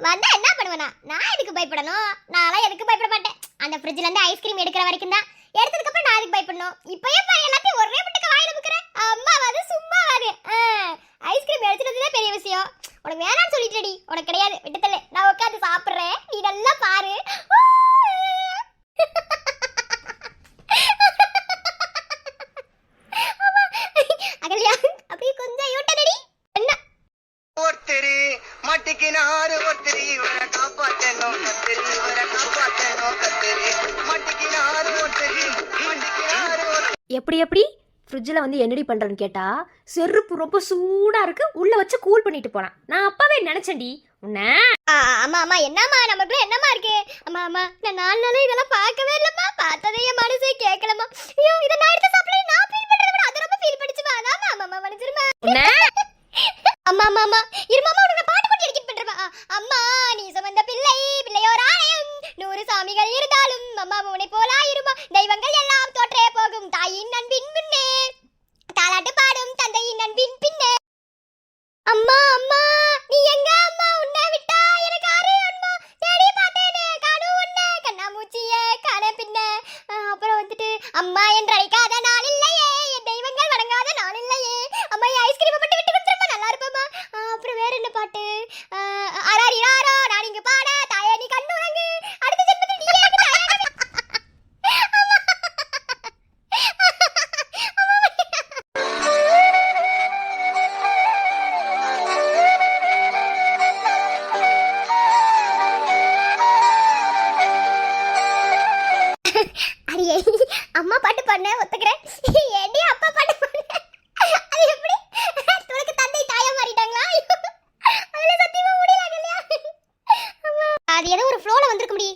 Speaker 2: வந்தா என்ன பண்ணுவேனா? நான் எதுக்கு பயப்படணும்? நான்லாம் எதுக்கு பயப்பட மாட்டேன். அந்த ஃப்ரிட்ஜ்ல இருந்து ஐஸ்கிரீம் எடுக்கிற வரைக்கும் தான், எடுத்ததுக்கு அப்புறம் நான் எதுக்கு பயப்படணும்? இப்பயே எல்லாத்தையும் ஒரே மட்டுக்கு வாயில முக்குறேன். அம்மா வந்து சும்மா வாது. ஐஸ்கிரீம் எடுத்துட்டதுல பெரிய விஷயம். உனக்கு வேணாம்னு சொல்லிட்டடி, உனக்கு கிடையாது, விட்டுத்தல. நான் உட்காந்து சாப்பிடுறேன், நீ நல்லா பாரு. அகல்யா அப்படியே கொஞ்சம் யோட்டடி. என்ன
Speaker 6: ஒருத்தரி மட்டிக்கினாரு, ஒருத்தரி இவரை காப்பாத்தணும், கத்திரி இவரை காப்பாத்தணும், கத்திரி மட்டிக்கினாரு, ஒருத்தரி மட்டிக்கினாரு.
Speaker 5: எப்படி ஃப்ரிட்ஜில் வந்து என்னடி பண்ணுறேன்னு கேட்டா, செருப்பு ரொம்ப சூடாக இருக்கு, உள்ளே வச்சு கூல் பண்ணிட்டு போனான். நான் அப்பவே நினச்சேன்டி உன்ன.
Speaker 2: அம்மா அம்மா என்னம்மா நமக்குள்ள என்னம்மா இருக்கு? அம்மா அம்மா நான் 4 நாளும் இதெல்லாம் பார்க்கவே இல்லம்மா, பார்த்ததே என் மனசே கேட்கலம்மா. ஐயோ இதை நான் எடுத்து சாப்பிடல, நான் ஃபீல் பண்றத விட அது ரொம்ப ஃபீல் பண்ணிச்சுமா. அதான் அம்மா அம்மா மன்னிச்சிருமா. அம்மா அம்மா அம்மா இருமாமா, உனக்கு பாட்டு போட்டு எடிட் பண்றமா. அம்மா நீ சுமந்த பிள்ளை பிள்ளையோர் ஆலயம், 100 சாமிகள் இருந்தாலும் அம்மா உன்னை போல ஆயிருமா. தெய்வங்கள் எல்லாம் தோற்றே போகும், தாயின் அன்பின் முன்னே தாலாட்டு பாடும் தந்தையின் அன்பின் பின்னே. அம்மா அம்மா நீ எங்க அம்மா? உன்னை விட்டா எனக்கு ஆறு அம்மா, தேடி பார்த்தேனே காணும் உன்னை, கண்ணாமூச்சிய காண பின்ன. அப்புறம் வந்துட்டு அம்மா என்று அழைக்காத நாள் இல்லையே, என் தெய்வங்கள் வணங்காத நாள் இல்லையே. அம்மா ஐஸ்கிரீம் மட்டும் விட்டு கொடுத்துருப்பா, நல்லா இருப்பம்மா. அப்புறம் வேற என்ன பாட்டு? ஆராரி ராரா நான் இங்க பாட, தாயே நீ கண்ணுறங்கு, அடுத்த ஜென்மத்தில் நீ எனக்கு தாயாக. அடியே அம்மா பாட்டு பண்ண ஒத்துக்கிறேன், ஏடி அப்பா பாட்டு பண்ண அது எப்படி? உனக்கு தந்தை தாயா மாறிட்டாங்களா? அதுல சத்தியமா முடியல இல்லையா? அது ஏதோ ஒரு ஃப்ளோல வந்திருக்க முடி.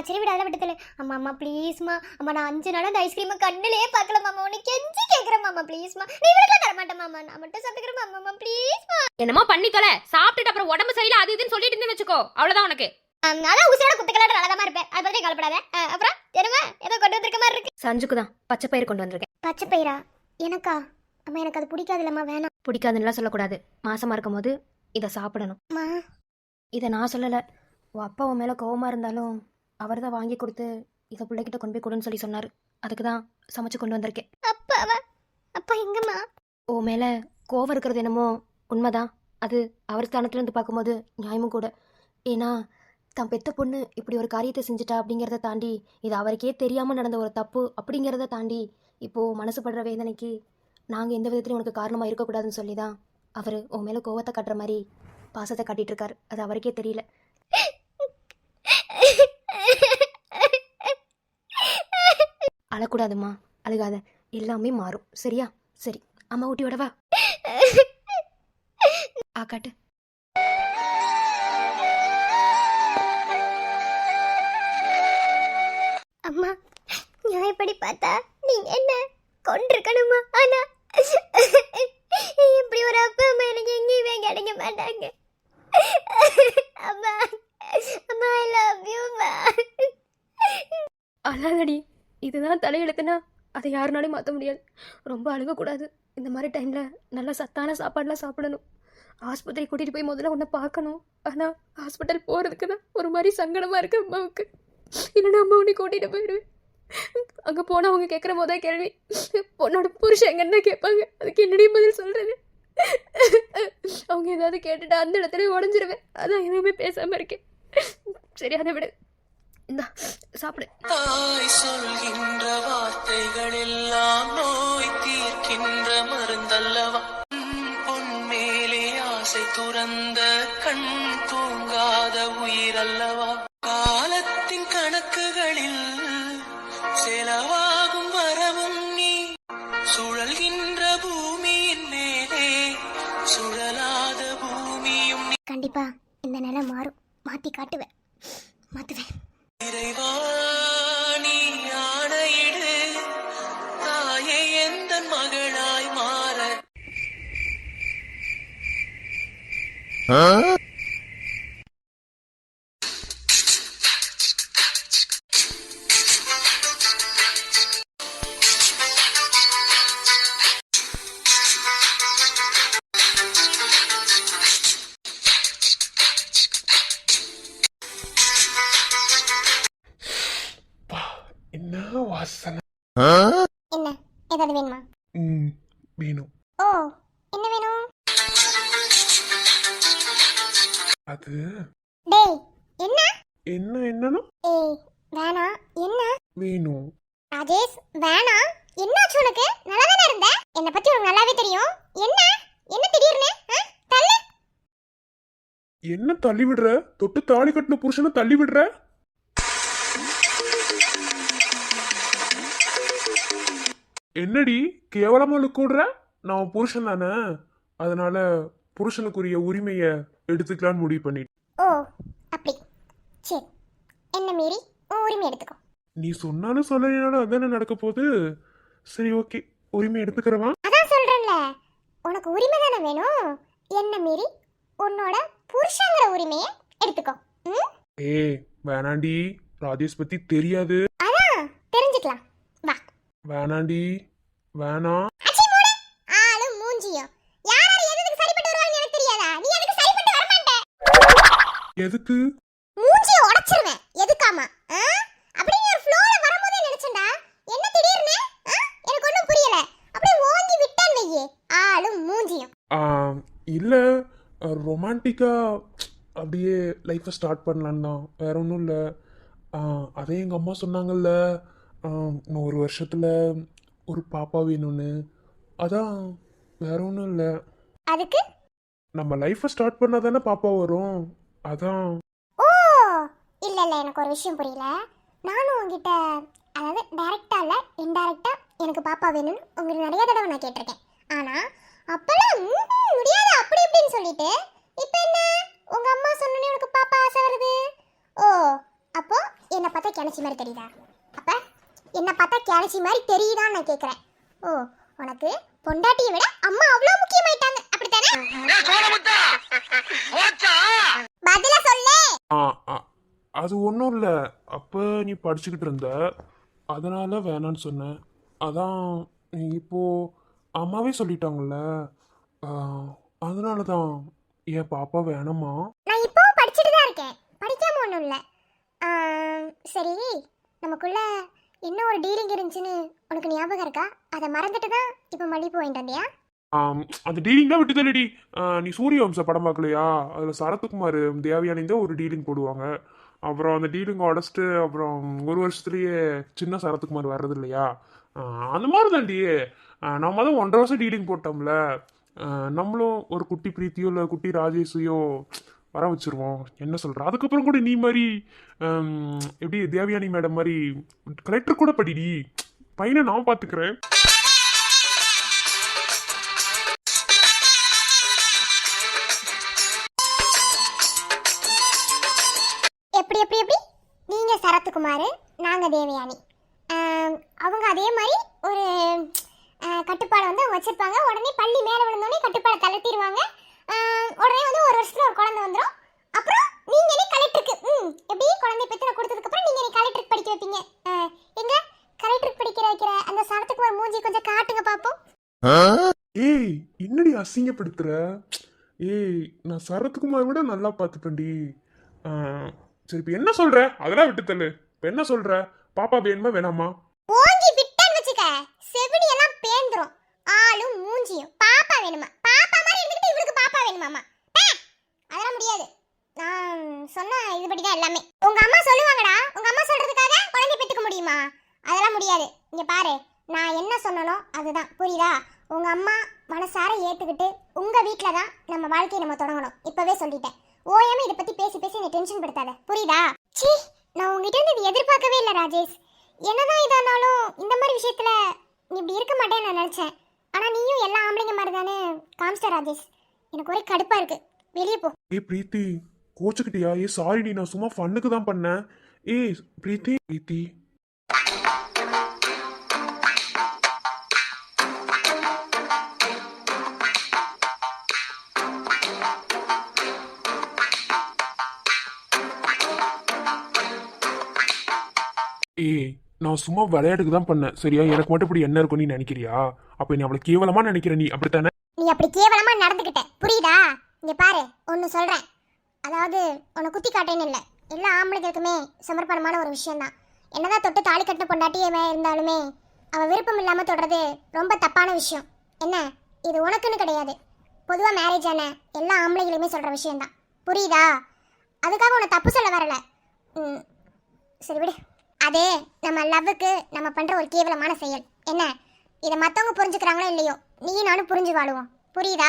Speaker 2: சரி விட, அதெல்லாம் விட்டதில்ல. அம்மா அம்மா ப்ளீஸ்மா, அம்மா நான் 5 நாள் அந்த ஐஸ்கிரீமை கண்ணிலே பார்க்கல மாமா, உனக்கு கெஞ்சி கேட்குறேன் மாமா ப்ளீஸ்மா. நீ இவளுக்கு தர மாட்டேன் மாமா, நான் மட்டும் சாப்பிட்டுக்கிறேன் மாமா, மாமா ப்ளீஸ்மா.
Speaker 5: என்னமா பண்ணி தொலை, சாப்பிட்டுட்டு அப்புறம் உடம்பு சரியில்லை அது இதுன்னு சொல்லிட்டு இருந்து வச்சுக்கோ, அவ்வளோதான் உனக்கு.
Speaker 2: அதான் உசியோட குத்துக்கலாட நல்லதமா இருப்பேன், அதை பத்தி கவலைப்படாத. அப்புறம் என்னமா ஏதோ கொண்டு வந்திருக்க மாதிரி இருக்கு.
Speaker 5: சஞ்சுக்கு தான் பச்சை பயிர் கொண்டு வந்திருக்கேன்.
Speaker 2: பச்சை பயிரா? எனக்கா? அம்மா எனக்கு அது பிடிக்காதுல்லம்மா, வேணாம்.
Speaker 5: பிடிக்காதுன்னுலாம் சொல்லக்கூடாது, மாசமா இருக்கும் போது இதை சாப்பிடணும்.
Speaker 2: அம்மா
Speaker 5: இதை நான் சொல்லலை, உன் அப்பா உன் மேலே கோவமாக இருந்தாலும் அவர் தான் வாங்கி கொடுத்து இதை பிள்ளைகிட்ட கொண்டு போய் கொடுன்னு சொல்லி சொன்னார். அதுக்கு தான் சமைச்சு கொண்டு வந்திருக்கேன்.
Speaker 2: அப்பாவா? அப்பா எங்கம்மா?
Speaker 5: உன் மேலே கோவம் இருக்கிறது என்னமோ உண்மைதான், அது அவர் ஸ்தானத்துலேருந்து பார்க்கும்போது நியாயமும் கூட. ஏன்னா தான் பெத்த பொண்ணு இப்படி ஒரு காரியத்தை செஞ்சுட்டா அப்படிங்கிறத தாண்டி, இது அவருக்கே தெரியாமல் நடந்த ஒரு தப்பு அப்படிங்கிறத தாண்டி, இப்போது மனசு படுற வேதனைக்கு நாங்கள் எந்த விதத்துலையும் உனக்கு காரணமாக இருக்கக்கூடாதுன்னு சொல்லி தான் அவர் உன் மேலே கோவத்தை காட்டுற மாதிரி பாசத்தை காட்டிகிட்டு இருக்காரு. அது அவருக்கே தெரியல. அழக்கூடாதுமா, அழுகாத, எல்லாமே மாறும் சரியா? சரி அம்மா ஊட்டி விடவா? காட்டு.
Speaker 2: அம்மா நியாயப்படி பார்த்தா நீங்க என்ன கொண்டிருக்கணுமா? ஆனா இப்படி ஒரு அப்பா அம்மா எனக்கு எங்கேயுமே கிடைக்க மாட்டாங்க. அம்மா
Speaker 5: அழாதடி. இதுதான் தலையெழுத்துனா அதை யாருனாலையும் மாற்ற முடியாது. ரொம்ப அழுகக்கூடாது. இந்த மாதிரி டைமில் நல்லா சத்தான சாப்பாடெலாம் சாப்பிடணும். ஆஸ்பத்திரி கூட்டிகிட்டு போய் முதல்ல உன்னை பார்க்கணும். ஆனால் ஹாஸ்பிட்டல் போகிறதுக்கு தான் ஒரு மாதிரி சங்கடமாக இருக்குது அம்மாவுக்கு. இல்லைன்னா அம்மா உன்னை கூட்டிகிட்டு போயிடுவேன். அங்கே போனால் அவங்க கேட்குற முதல் கேள்வி பொண்ணோட புருஷன் எங்கன்னா கேட்பாங்க. அதுக்கு என்னடி பதில் சொல்கிறது? அவங்க ஏதாவது கேட்டுட்டு அந்த இடத்துல உடஞ்சிருவேன். அதான் எதுவுமே பேசாமல் இருக்கேன். சரி, அதை விட இந்தா சாப்பிடு.
Speaker 1: தாய் சொல்கின்ற வார்த்தைகள் எல்லாம் நோய் தீர்க்கின்ற மருந்தல்லவா. பொன் மேலே ஆசை துறந்த கண் தூங்காத உயிரல்லவா. காலத்தின் கணக்குகளில் செலவாகும் வரவும் நீ. சுழல்கின்ற பூமியின் மேலே சுழலாத பூமியும் நீ.
Speaker 2: கண்டிப்பா இந்த நிலை மாறும். மாற்றி காட்டுவேன், மாற்றுவேன்.
Speaker 1: இறைவா நீ ஆணையிடு, தாயே எந்த மகளாய் மாற.
Speaker 3: என்ன வாசனை.
Speaker 2: என்ன ஏதாவது வேணுமா?
Speaker 3: வேணும்.
Speaker 2: ஓ, என்ன வேணும்?
Speaker 3: அது
Speaker 2: டேய், என்ன
Speaker 3: என்னன்னா
Speaker 2: ஏய் வேணாம். என்ன
Speaker 3: வேணும்.
Speaker 2: ராஜேஷ் வேணாம். என்னாச்சு உனக்கு? நல்லா தானே இருந்த. என்னை பத்தி உனக்கு நல்லாவே தெரியும். என்ன என்ன திடீர்னு தள்ளு.
Speaker 3: என்ன தள்ளி விடுற? தொட்டு தாலி கட்டின புருஷனை தள்ளி விடுற? என்னடி கேவலமா கூடுற? நான் புருஷன் தானே, அதனால புருஷனுக்குரிய உரிமையை எடுத்துக்கலான்னு முடிவு பண்ணிட்டு.
Speaker 2: ஓ அப்படி, சரி. என்ன மீறி உன் உரிமை எடுத்துக்கோ.
Speaker 3: நீ சொன்னாலும் சொல்லலைனாலும் அதானே நடக்க போகுது. சரி, ஓகே, உரிமை எடுத்துக்கிறவா.
Speaker 2: அதான் சொல்றேன்ல, உனக்கு உரிமை தானே வேணும். என்ன மீறி உன்னோட புருஷங்கிற உரிமையை எடுத்துக்கோ.
Speaker 3: ஏய் வேணாண்டி, ராஜேஷ் பத்தி தெரியாது.
Speaker 2: அதான் தெரிஞ்சுக்கலாம். வா.
Speaker 3: வேணாண்டி, வேணாம்.
Speaker 2: அச்சி மூடு. ஆளு மூஞ்சியும் யார் எதுக்கு சரிப்பட்டு வருவாங்க எனக்கு தெரியாதா? நீ எதுக்கு சரிப்பட்டு வர மாட்டே?
Speaker 3: எதுக்கு?
Speaker 2: மூஞ்சியை உடைச்சிருவேன். எதுக்காமா? அப்படியே ஒரு ஃப்ளோல வரும்போதே நினைச்சேன்டா. என்ன திடீர்னு? எனக்கு ஒண்ணும் புரியல. அப்படியே ஓங்கி விட்டான் வெய்யே. ஆளு மூஞ்சியும்.
Speaker 3: இல்ல, ரொமான்டிக்கா அப்படியே லைஃப்பை ஸ்டார்ட் பண்ணலான்னு தான், வேற ஒன்றும் இல்லை. அதே எங்கள் அம்மா சொன்னாங்கல்ல, இன்னும் ஒரு வருஷத்துல ஒரு பாப்பா வேணும்னு. அதான், வேற ஒன்றும் இல்லை.
Speaker 2: அதுக்கு
Speaker 3: நம்ம லைஃப்பை ஸ்டார்ட் பண்ணா தானே பாப்பா வரும், அதான்.
Speaker 2: ஓ இல்ல இல்ல, எனக்கு ஒரு விஷயம் புரியல. நானும் உங்ககிட்ட, அதாவது டைரக்டா இல்ல இன்டைரக்டா எனக்கு பாப்பா வேணும்னு உங்களுக்கு நிறைய தடவை நான் கேட்டிருக்கேன். ஆனா அப்பெல்லாம் முடியாது அப்படி இப்படின்னு சொல்லிட்டு, இப்போ என்ன உங்க அம்மா சொன்னனே உனக்கு பாப்பா ஆசை வருது? ஓ அப்போ என்ன பார்த்தா கிணச்சி மாதிரி தெரியுதா? அப்ப என்ன பார்த்தா கிணச்சி மாதிரி தெரியுதான்னு நான் கேட்குறேன். ஓ உனக்கு பொண்டாட்டியை விட அம்மா அவ்வளோ முக்கியமாயிட்டாங்க, அப்படித்தானே? பதில சொல்லு.
Speaker 3: அது ஒன்றும் இல்லை, அப்போ நீ படிச்சுக்கிட்டு இருந்த, அதனால வேணான்னு சொன்னேன். அதான் இப்போ அம்மாவே சொல்லிட்டாங்கல்ல, அதனால தான். என் பாப்பா வேணாமா?
Speaker 2: நான் இப்போவும் படிச்சுட்டு தான் இருக்கேன், படிக்காம ஒன்றும் இல்லை. சரி, நமக்குள்ள என்ன ஒரு டீலிங் இருந்துச்சுன்னு உனக்கு ஞாபகம் இருக்கா? அதை மறந்துட்டு தான் இப்போ மல்லிப்பூ வாங்கிட்டு வந்தியா?
Speaker 3: அந்த டீலிங் தான் விட்டு தள்ளிடி. நீ சூரிய வம்ச படம் பார்க்கலையா? அதில் சரத்குமார் தேவயானி தான் ஒரு டீலிங் போடுவாங்க. அப்புறம் அந்த டீலிங் உடச்சிட்டு அப்புறம் ஒரு வருஷத்துலேயே சின்ன சரத்குமார் வர்றது இல்லையா? அந்த மாதிரி தாண்டி நம்ம தான் 1.5 வருஷம் டீலிங் போட்டோம்ல. நம்மளும் ஒரு குட்டி பிரீத்தியோ இல்லை குட்டி ராஜேஷையோ வர வச்சிருவோம். என்ன சொல்கிற? அதுக்கப்புறம் கூட நீ மாதிரி எப்படி தேவயானி மேடம் மாதிரி கலெக்டர் கூட படிடி. பையனை நான் பார்த்துக்கிறேன்.
Speaker 2: எப்படி எப்படி எப்படி நீங்க சரத்குமார், நாங்க தேவயானி. அவங்க அதே மாதிரி ஒரு கட்டுப்பாடை வந்து அவங்க வச்சிருப்பாங்க. உடனே பள்ளி மேலே விழுந்தோடனே கட்டுப்பாடை தளர்த்திடுவாங்க. உடனே வந்து ஒரு வருஷத்துல ஒரு குழந்தை வந்துடும். அப்புறம் நீங்க என்ன கலெக்டருக்கு எப்படி குழந்தை பெற்று கொடுத்ததுக்கு அப்புறம் நீங்க என்ன கலெக்டருக்கு படிக்க வைப்பீங்க.
Speaker 3: ஏய் என்னடி அசிங்கப்படுத்துற? ஏய் நான் சரத்குமார் விட நல்லா பார்த்துப்பேன்டி. ஆ, சரி இப்போ என்ன சொல்ற? அதெல்லாம் விட்டு தள்ளு. இப்போ என்ன சொல்ற? பாப்பா வேணுமா வேணாமா?
Speaker 2: ஓங்கி விட்டேன்னு வச்சுக்க செவிடி எல்லாம் பேந்துரும். ஆளும் மூஞ்சியும் பாப்பா வேணுமா? பாப்பா மாதிரி இருந்துட்டு இவளுக்கு பாப்பா வேணுமாமா? அதெல்லாம் முடியாது. நான் சொன்ன இதுபடி தான் எல்லாமே. உங்க அம்மா சொல்லுவாங்கடா. உங்க அம்மா சொல்றதுக்காக குழந்தை பெத்துக்க முடியுமா? அதெல்லாம் முடியாது. இங்க பாரு, நான் என்ன சொன்னனோ அதுதான், புரியுதா? உங்க அம்மா மனசார ஏத்துக்கிட்டு உங்க வீட்ல தான் நம்ம வாழ்க்கையை நம்ம தொடங்கணும். இப்பவே சொல்லிட்டேன். ஓயாம இதை பத்தி பேசி பேசி நீ டென்ஷன் படுத்தாத, புரியுதா? சீ, நான் உங்ககிட்ட இருந்து இது எதிர்பார்க்கவே இல்லை ராஜேஷ். என்னதான் இதானாலும் இந்த மாதிரி விஷயத்துல நீ இப்படி இருக்க மாட்டேன்னு நான் நினைச்சேன். ஆனா நீயும் எல்லா ஆம்பளைங்க மாதிரி தானே காமிச்சிட்ட ராஜேஷ். எனக்கு ஒரே கடுப்பா இருக்கு. வெளியே போ.
Speaker 3: ஏய் பிரீத்தி கோச்சுக்கிட்டியா? ஏய் சாரிடி, நான் சும்மா ஃபன்னுக்கு தான் பண்ணேன். ஏய் பிரீத்தி பிரீத்தி ஏய் நான் சும்மா விளையாட்டுக்கு தான் பண்ணேன் சரியா? எனக்கு மட்டும் இப்படி என்ன இருக்கும் நீ நினைக்கிறியா? அப்ப நீ அவளை கேவலமா நினைக்கிற, நீ அப்படித்தானே?
Speaker 2: நீ அப்படி கேவலமா நடந்துக்கிட்ட, புரியுதா? இங்க பாரு, ஒன்னு சொல்றேன். அதாவது உன்னை குத்தி காட்டேன்னு இல்லை, எல்லா ஆம்பளைகளுக்குமே சமர்ப்பணமான ஒரு விஷயம்தான். என்னதான் தொட்டு தாலி கட்டின பொண்டாட்டியவே இருந்தாலுமே அவ விருப்பம் இல்லாம தொடறது ரொம்ப தப்பான விஷயம். என்ன, இது உனக்குன்னு கிடையாது, பொதுவா மேரேஜ் ஆன எல்லா ஆம்பளைகளுமே சொல்ற விஷயம்தான், புரியுதா? அதுக்காக உன்னை தப்பு சொல்ல வரல. சரி விடு. அது நம்ம லவ்வுக்கு நம்ம பண்ற ஒரு கேவலமான செயல். என்ன, இதை மத்தவங்க புரிஞ்சுக்கிறாங்களோ இல்லையோ, நீயும் நானும் புரிஞ்சு வாழுவோம், புரியுதா?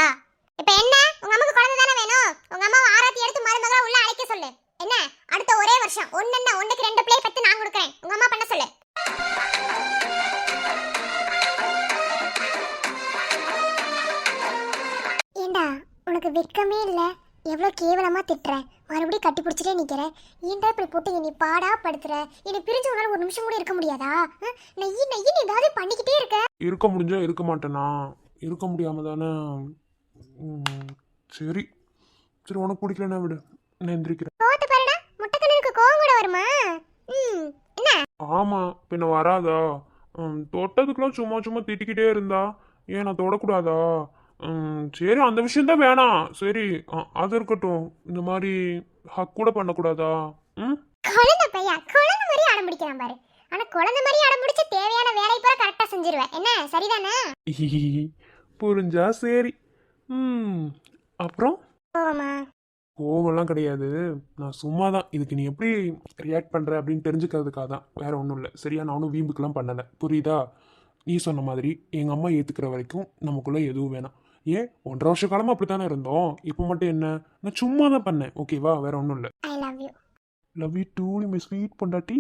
Speaker 2: இப்ப என்ன, உங்க அம்மாக்கு குழந்தை தானே வேணும்? உங்க அம்மாவை ஆராத்தி எடுத்து மருமகளா உள்ள அழைக்க சொல்லு. என்ன, அடுத்த ஒரே வருஷம் ஒண்ணுக்கு 2 பிளே பத்தி நான் கொடுக்குறேன், உங்க அம்மா பண்ண சொல்லு. ஏண்டா உனக்கு வெட்கமே இல்ல? எவ்வளவு கேவலமா திட்டுறேன், மறுபடியும் கட்டி பிடிச்சிட்டே நிக்கிறேன். ஏன்டா இப்படி போட்டு நீ பாடா படுத்துற? என்னை பிரிஞ்சு உன்னால ஒரு நிமிஷம் கூட இருக்க முடியாதா? நெய்யி நெய்யின்னு ஏதாவது பண்ணிக்கிட்டே இருக்க.
Speaker 3: இருக்க முடிஞ்சா இருக்க மாட்டேனா? இருக்க முடியாம தானே. சரி சரி, உனக்கு பிடிக்கலன்னா விடு, நான் எந்திரிக்கிறேன்.
Speaker 2: கோவத்தை பாருடா, முட்டைக்கண்ணுக்கு கோவம் கூட வருமா? என்ன?
Speaker 3: ஆமா பின்ன வராதா? தொட்டதுக்கெல்லாம் சும்மா சும்மா திட்டிக்கிட்டே இருந்தா ஏன் நான் தொடக்கூடாதா? சரி அந்த விஷயம் தான் வேணாம். சரி அது இருக்கட்டும். இந்த மாதிரி ஹக் கூட பண்ணக்கூடாதா?
Speaker 2: குழந்தை பையா, குழந்தை மாதிரி அடம் பிடிக்கிறான் பாரு. ஆனா குழந்தை மாதிரி அடம் பிடிச்சு தேவையான வேலையை பூரா கரெக்டா செஞ்சிருவேன். என்ன, சரிதானே?
Speaker 3: புரிஞ்சா சரி. அப்புறம்
Speaker 2: போமா.
Speaker 3: கோவம்லாம் கிடையாது, நான் சும்மா தான். இதுக்கு நீ எப்படி ரியாக்ட் பண்ற அப்படின்னு தெரிஞ்சுக்கிறதுக்காக தான், வேற ஒன்றும் இல்லை சரியா? நான் ஒன்றும் வீம்புக்கெல்லாம் பண்ணலை, புரியுதா? நீ சொன்ன மாதிரி எங்கள் அம்மா ஏற்றுக்கிற வரைக்கும் நமக்குள்ளே எதுவும் வேணாம். ஏன் 1.5 வருஷ காலமாக அப்படி தானே இருந்தோம். இப்போ மட்டும் என்ன, நான் சும்மா தான் பண்ணேன், ஓகேவா? வேற ஒன்றும் இல்லை.
Speaker 2: I love you.
Speaker 3: Love you too my sweet பொண்டாட்டி.